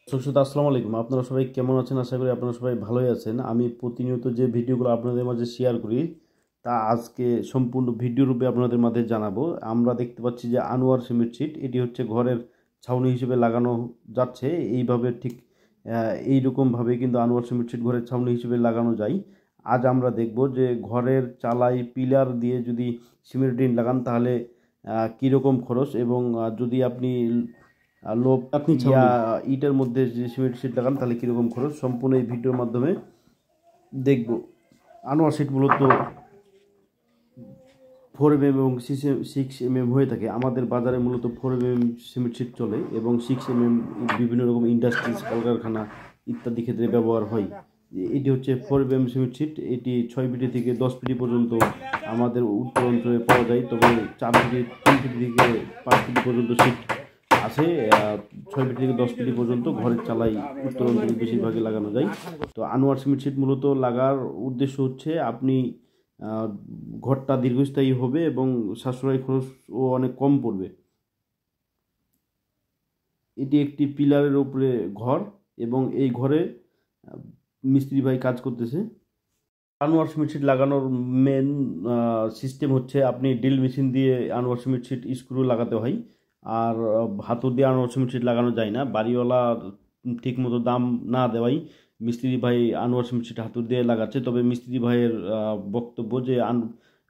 আসসালামু আলাইকুম। আপনারা সবাই কেমন আছেন? আশা করি আপনারা সবাই ভালোই আছেন। আমি প্রতিনিয়ত যে ভিডিওগুলো আপনাদের মাঝে শেয়ার করি তা আজকে সম্পূর্ণ ভিডিও রূপে আপনাদের মাঝে জানাবো। আমরা দেখতে পাচ্ছি যে আনোয়ার সিমেন্ট শীট, এটি হচ্ছে ঘরের ছাউনি হিসেবে লাগানো যাচ্ছে। এইভাবে ঠিক এইরকমভাবে কিন্তু আনোয়ার সিমেন্ট শীট ঘরের ছাউনি হিসেবে লাগানো যায়। আজ আমরা দেখব যে ঘরের চালাই পিলার দিয়ে যদি সিমেন্ট টিন লাগান তাহলে কীরকম খরচ, এবং যদি আপনি আপনি ইটের মধ্যে যে সিমেন্ট শীট লাগান তাহলে কীরকম খরচ, সম্পূর্ণ এই ভিডিওর মাধ্যমে দেখব। আনোয়ার শীট মূলত 4mm এবং 6mm হয়ে থাকে। আমাদের বাজারে মূলত 4mm সিমেন্ট শীট চলে এবং 6mm বিভিন্ন রকম ইন্ডাস্ট্রিজ, কলকারখানা ইত্যাদি ক্ষেত্রে ব্যবহার হয়। এটি হচ্ছে 4mm সিমেন্ট শীট। এটি 6 ফিট থেকে 10 ফিট পর্যন্ত আমাদের উত্তর অঞ্চলে পাওয়া যায়, তবে 4 ফিট 3 ফিট থেকে 5 ফিট পর্যন্ত শীট আছে। 6 ফিট থেকে 10 ফিট পর্যন্ত ঘরের চালাই উত্তর অঞ্চলে বেশিরভাগই লাগানো যায়। তো আনোয়ার সিমেন্ট শীট মূলত লাগার উদ্দেশ্য হচ্ছে আপনি ঘরটা দীর্ঘস্থায়ী হবে এবং সাশ্রয় খরচও অনেক কম পড়বে। এটি একটি পিলারের উপরে ঘর এবং এই ঘরে মিস্ত্রি ভাই কাজ করতেছে। আনোয়ার সিমেন্ট শীট লাগানোর মেন সিস্টেম হচ্ছে আপনি ড্রিল মেশিন দিয়ে আনোয়ার সিমেন্ট শীট স্ক্রু লাগাতে হয়, আর হাতুড় দিয়ে আনোয়ার সিমেন্ট শীট লাগানো যায় না। বাড়িওয়ালা ঠিক মতো দাম না দেওয়াই মিস্ত্রি ভাই আনোয়ার সিমেন্ট শীট হাতুড় দিয়ে লাগাচ্ছে। তবে মিস্ত্রি ভাইয়ের বক্তব্য যে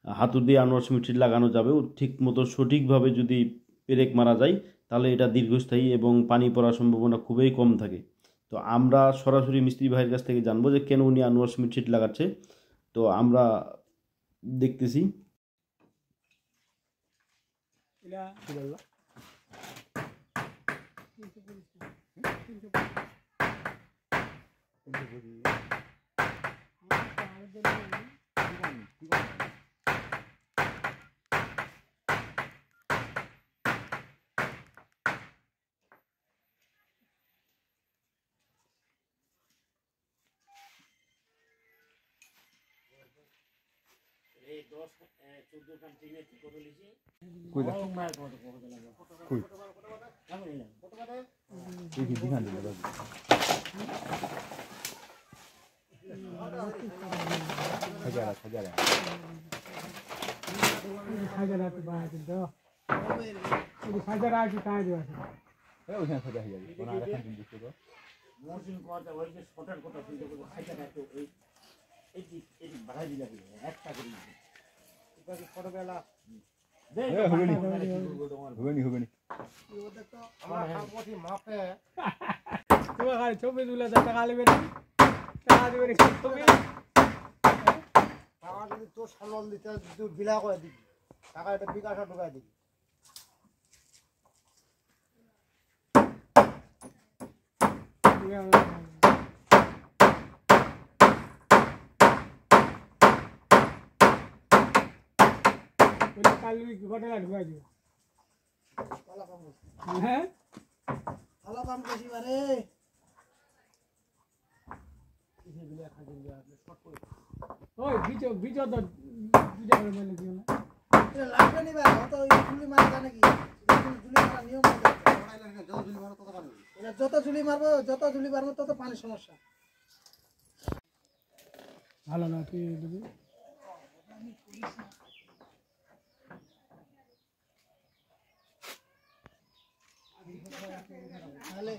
হাতুড় দিয়ে আনোয়ার সিমেন্ট শীট লাগানো যাবে, ঠিক মতো সঠিকভাবে যদি পেরেক মারা যায় তাহলে এটা দীর্ঘস্থায়ী এবং পানি পড়ার সম্ভাবনা খুবই কম থাকে। তো আমরা সরাসরি মিস্ত্রি ভাইয়ের কাছ থেকে জানবো যে কেন উনি আনোয়ার সিমেন্ট শীট লাগাচ্ছে। তো আমরা দেখতেছি। ছবি তুলে টাকা নেবে না, টাকা দেবে ছবি টাকা যদি তোর সামল দিতে বিলা করে দিবি, টাকা এটা বিকাশে ঢুকাই দিবি। কালি ঘটনা ঢুকাই দিও। হ্যাঁ ভালো কাম করছি বারে। ওই বিচো বিচো তো দুটা করে বলে দিও না, এটা লাগবে নি ভাই। অত ঝুলি মারা জানে কি ঝুলি মারা নিয়ম আছে। যত ঝুলি মারো তত পানি, এটা যত ঝুলি মারবো তত পানির সমস্যা। ভালো না তুই দিবি তাহলে